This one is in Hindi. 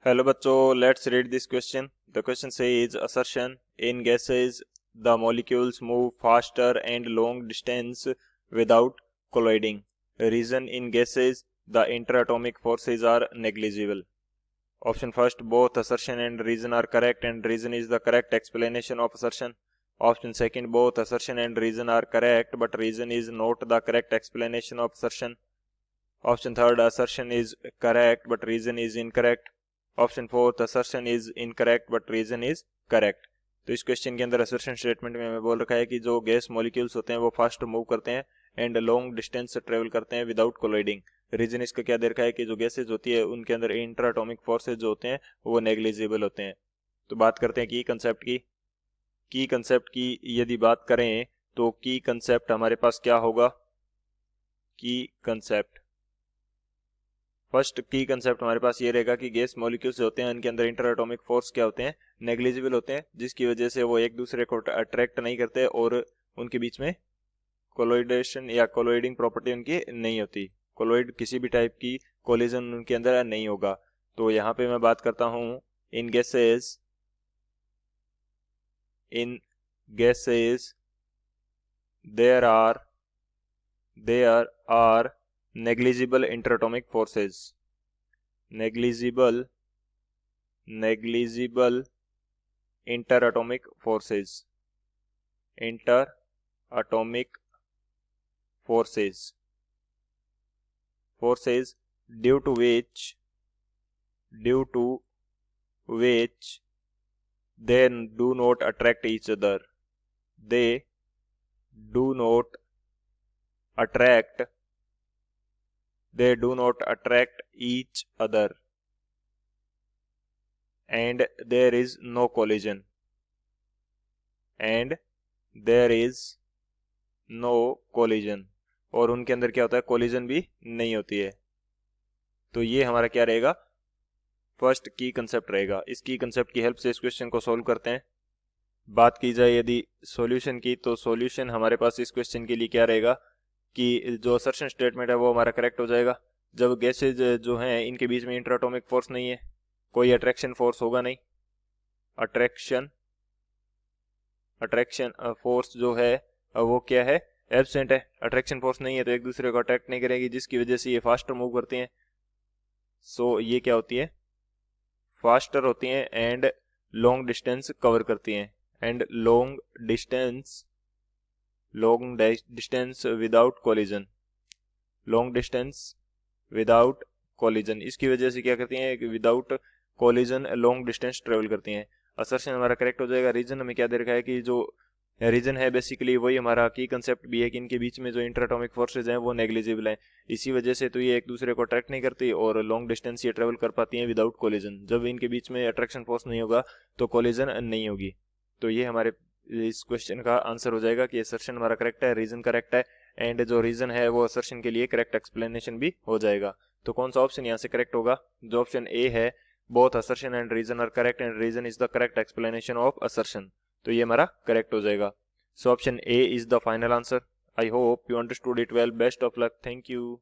हेलो बच्चों, let's read this question. The question says assertion in gases the molecules move faster and long distance without colliding. Reason in gases the interatomic forces are negligible. Option first, both assertion and reason are correct and reason is the correct explanation of assertion. Option second, both assertion and reason are correct but reason is not the correct explanation of assertion. Option third, assertion is correct but reason is incorrect. Option fourth, assertion is incorrect but reason is correct. तो इस क्वेश्चन के अंदर असर्शन स्टेटमेंट में हमें बोल रखा है कि जो गैस मॉलिक्यूल्स होते हैं वो फास्ट मूव करते हैं एंड लॉन्ग डिस्टेंस ट्रेवल करते हैं विदाउट कोलाइडिंग। रीजन इसका क्या दे रखा है कि जो गैसेज होती है उनके अंदर इंटर एटॉमिक फोर्सेज जो होते हैं वो नेग्लिजिबल होते हैं। तो बात करते हैं की कंसेप्ट की। की कंसेप्ट की यदि बात करें तो की कंसेप्ट हमारे पास क्या होगा। की कंसेप्ट, फर्स्ट की कंसेप्ट हमारे पास ये रहेगा कि गैस मॉलिक्यूल्स होते हैं उनके अंदर इंटर एटॉमिक फोर्स क्या होते हैं, नेग्लिजिबल होते हैं, जिसकी वजह से वो एक दूसरे को अट्रैक्ट नहीं करते और उनके बीच में कोलोइडेशन या कोलोइडिंग प्रॉपर्टी उनकी नहीं होती। कोलोइड किसी भी टाइप की कोलिजन उनके अंदर नहीं होगा। तो यहाँ पे मैं बात करता हूँ इन gases there are negligible interatomic forces. negligible interatomic forces. interatomic forces due to which they do not attract each other. They do not attract each other and there is no collision. और उनके अंदर क्या होता है, कोलिजन भी नहीं होती है। तो ये हमारा क्या रहेगा, फर्स्ट की कंसेप्ट रहेगा। इस की कंसेप्ट की हेल्प से इस क्वेश्चन को सॉल्व करते हैं। बात की जाए यदि सॉल्यूशन की, तो सॉल्यूशन हमारे पास इस क्वेश्चन के लिए क्या रहेगा कि जो असर्शन स्टेटमेंट है वो हमारा करेक्ट हो जाएगा। जब गैसेज जो हैं इनके बीच में इंटरएटॉमिक फोर्स नहीं है, कोई अट्रैक्शन फोर्स होगा नहीं। अट्रैक्शन फोर्स जो है वो क्या है, एब्सेंट है। अट्रैक्शन फोर्स नहीं है तो एक दूसरे को अट्रैक्ट नहीं करेगी, जिसकी वजह से ये फास्टर मूव करती हैं। सो ये क्या होती है, फास्टर होती हैं एंड लॉन्ग डिस्टेंस कवर करती हैं and long distance without collision. इसकी वजह से क्या करती हैं, without collision long distance travel करती हैं। असर्शन हमारा करेक्ट हो जाएगा। रीजन हमें क्या दे रखा है कि जो रीजन है बेसिकली वही हमारा की कंसेप्ट भी है कि इनके बीच में जो इंटरएटॉमिक फोर्सेज हैं वो नेग्लिजिबल हैं। इसी वजह से तो ये एक दूसरे को अट्रैक्ट नहीं करती और लॉन्ग डिस्टेंस ये ट्रेवल कर पाती हैं विदाउट कोलिजन। जब इनके बीच में अट्रैक्शन फोर्स नहीं होगा तो कोलिजन नहीं होगी। तो ये हमारे इस क्वेश्चन का आंसर हो जाएगा कि असर्शन हमारा करेक्ट है, रीजन करेक्ट है एंड जो रीजन है वो असर्शन के लिए करेक्ट एक्सप्लेनेशन भी हो जाएगा। तो कौन सा ऑप्शन यहाँ से करेक्ट होगा, जो ऑप्शन ए है, both assertion and reason are correct and reason is the correct explanation of assertion. तो ये हमारा करेक्ट हो जाएगा। So option A is the final answer. I hope you understood it well. Best of luck. Thank you.